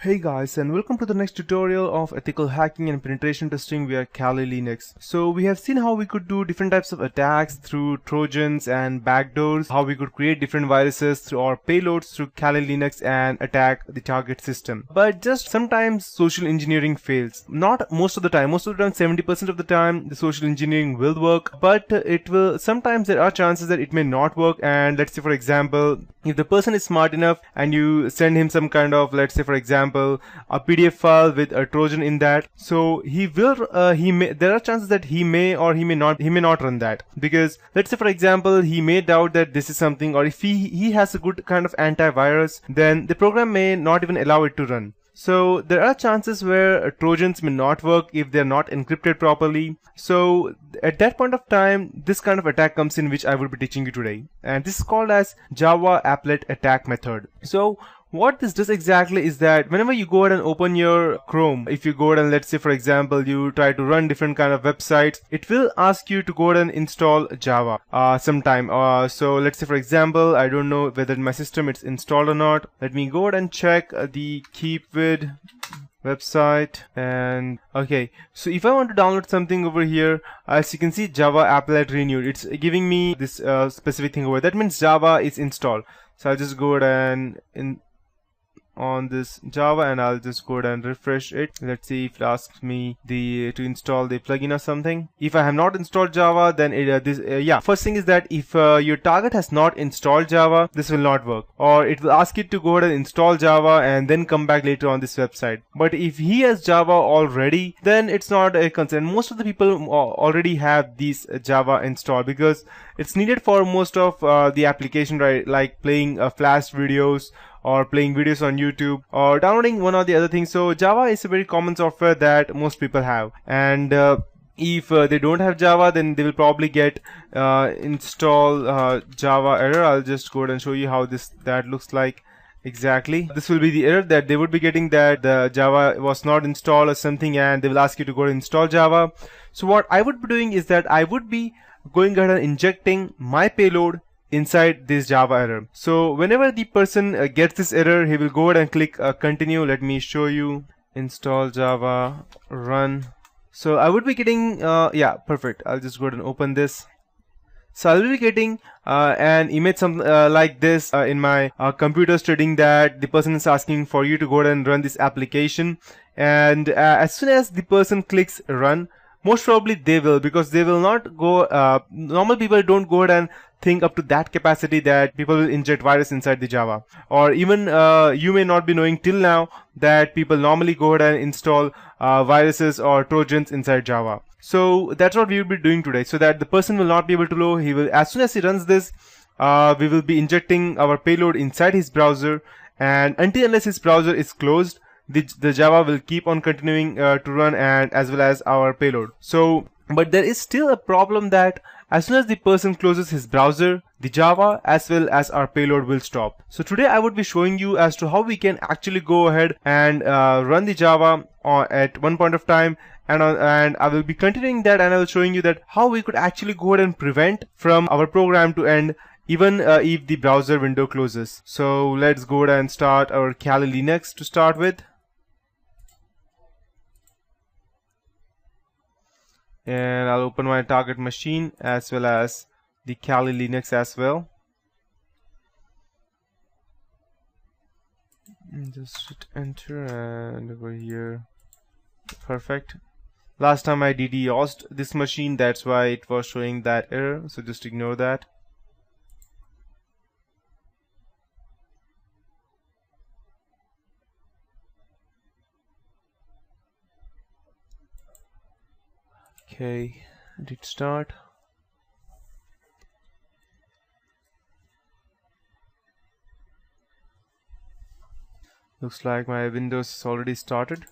Hey guys, and welcome to the next tutorial of ethical hacking and penetration testing via Kali Linux. So we have seen how we could do different types of attacks through trojans and backdoors, how we could create different viruses through our payloads through Kali Linux and attack the target system. But just sometimes social engineering fails. Not most of the time. Most of the time, 70% of the time, the social engineering will work, but it will sometimes there are chances that it may not work. And let's say, for example, if the person is smart enough and you send him some kind of, let's say for example, a PDF file with a Trojan in that, so there are chances that he may or he may not run that, because let's say for example he may doubt that this is something, or if he has a good kind of antivirus, then the program may not even allow it to run. So there are chances where Trojans may not work if they're not encrypted properly. So at that point of time, this kind of attack comes in, which I will be teaching you today. And this is called as Java Applet attack method. So what this does exactly is that whenever you go ahead and open your Chrome, if you go ahead and let's say for example you try to run different kind of websites, it will ask you to go ahead and install Java sometime. So let's say for example, I don't know whether in my system it's installed or not. Let me go ahead and check the keepwid website. And okay, so if I want to download something over here, as you can see, Java Applet renewed, it's giving me this specific thing over. That means Java is installed. So I'll just go ahead and on this Java, and I'll just go ahead and refresh it. Let's see if it asks me to install the plugin or something. If I have not installed Java, then first thing is that if your target has not installed Java, this will not work, or it will ask you to go ahead and install Java and then come back later on this website. But if he has Java already, then it's not a concern. Most of the people already have these Java installed, because it's needed for most of the application, right? Like playing flash videos, or playing videos on YouTube, or downloading one or the other things. So Java is a very common software that most people have. And if they don't have Java, then they will probably get install Java error. I'll just go ahead and show you how that looks like exactly. This will be the error that they would be getting, that the Java was not installed or something, and they will ask you to go and install Java. So what I would be doing is that I would be going ahead and injecting my payload inside this Java error. So whenever the person gets this error, he will go ahead and click continue. Let me show you. Install Java, run. So I would be getting yeah, perfect. I'll just go ahead and open this. So I will be getting an image like this in my computer, stating that the person is asking for you to go ahead and run this application. And as soon as the person clicks run, most probably they will, because they will not go, normal people don't go ahead and think up to that capacity that people will inject virus inside the Java. Or even you may not be knowing till now that people normally go ahead and install viruses or Trojans inside Java. So that's what we will be doing today, so that the person will not be able to know. He will, as soon as he runs this, we will be injecting our payload inside his browser, and unless his browser is closed, the Java will keep on continuing to run, and as well as our payload. So, but there is still a problem that as soon as the person closes his browser, the Java as well as our payload will stop. So today I would be showing you as to how we can actually go ahead and run the Java at one point of time, and I will be continuing that, and I will showing you that how we could actually go ahead and prevent from our program to end even if the browser window closes. So let's go ahead and start our Kali Linux to start with. And I'll open my target machine as well as the Kali Linux as well. Just hit enter, and over here, perfect. Last time I DDoSed this machine, that's why it was showing that error, so just ignore that. Okay, did start. Looks like my Windows is already started.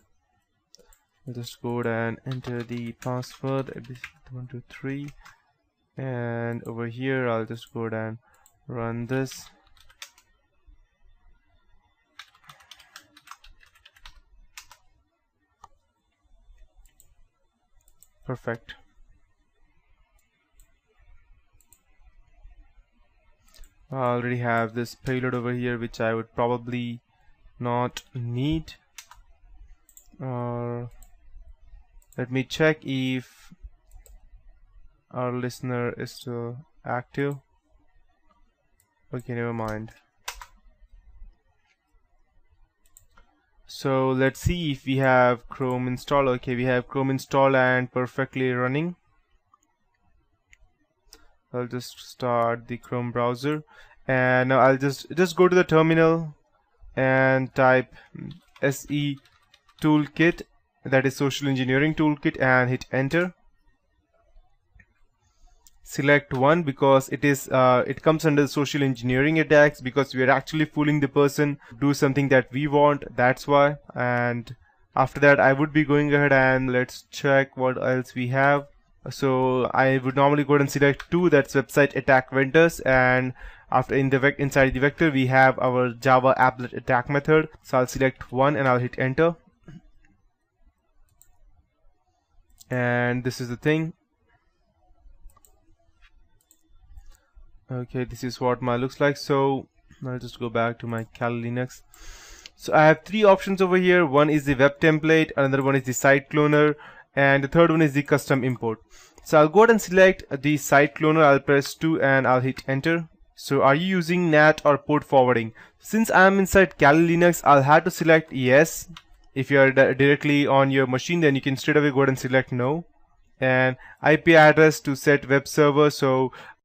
I'll just go ahead and enter the password ABC123, and over here I'll just go ahead and run this. Perfect. I already have this payload over here, which I would probably not need. Let me check if our listener is still active. Okay, never mind. So let's see if we have Chrome installed. Okay, we have Chrome installed and perfectly running. I'll just start the Chrome browser, and now I'll just go to the terminal and type SE toolkit, that is social engineering toolkit, and hit enter. Select one because it comes under social engineering attacks, because we are actually fooling the person to do something that we want, that's why. And after that I would be going ahead and let's check what else we have. So I would normally go ahead and select two, that's website attack vendors, and after inside the vector we have our Java Applet attack method. So I'll select one and I'll hit enter, and this is the thing. Okay, this is what my looks like. So I'll just go back to my Kali Linux. So I have three options over here. One is the web template, another one is the site cloner, and the third one is the custom import. So I'll go ahead and select the site cloner. I'll press 2 and I'll hit enter. So are you using NAT or port forwarding? Since I'm inside Kali Linux, I'll have to select yes. If you're directly on your machine, then you can straight away go ahead and select no. And IP address to set web server, so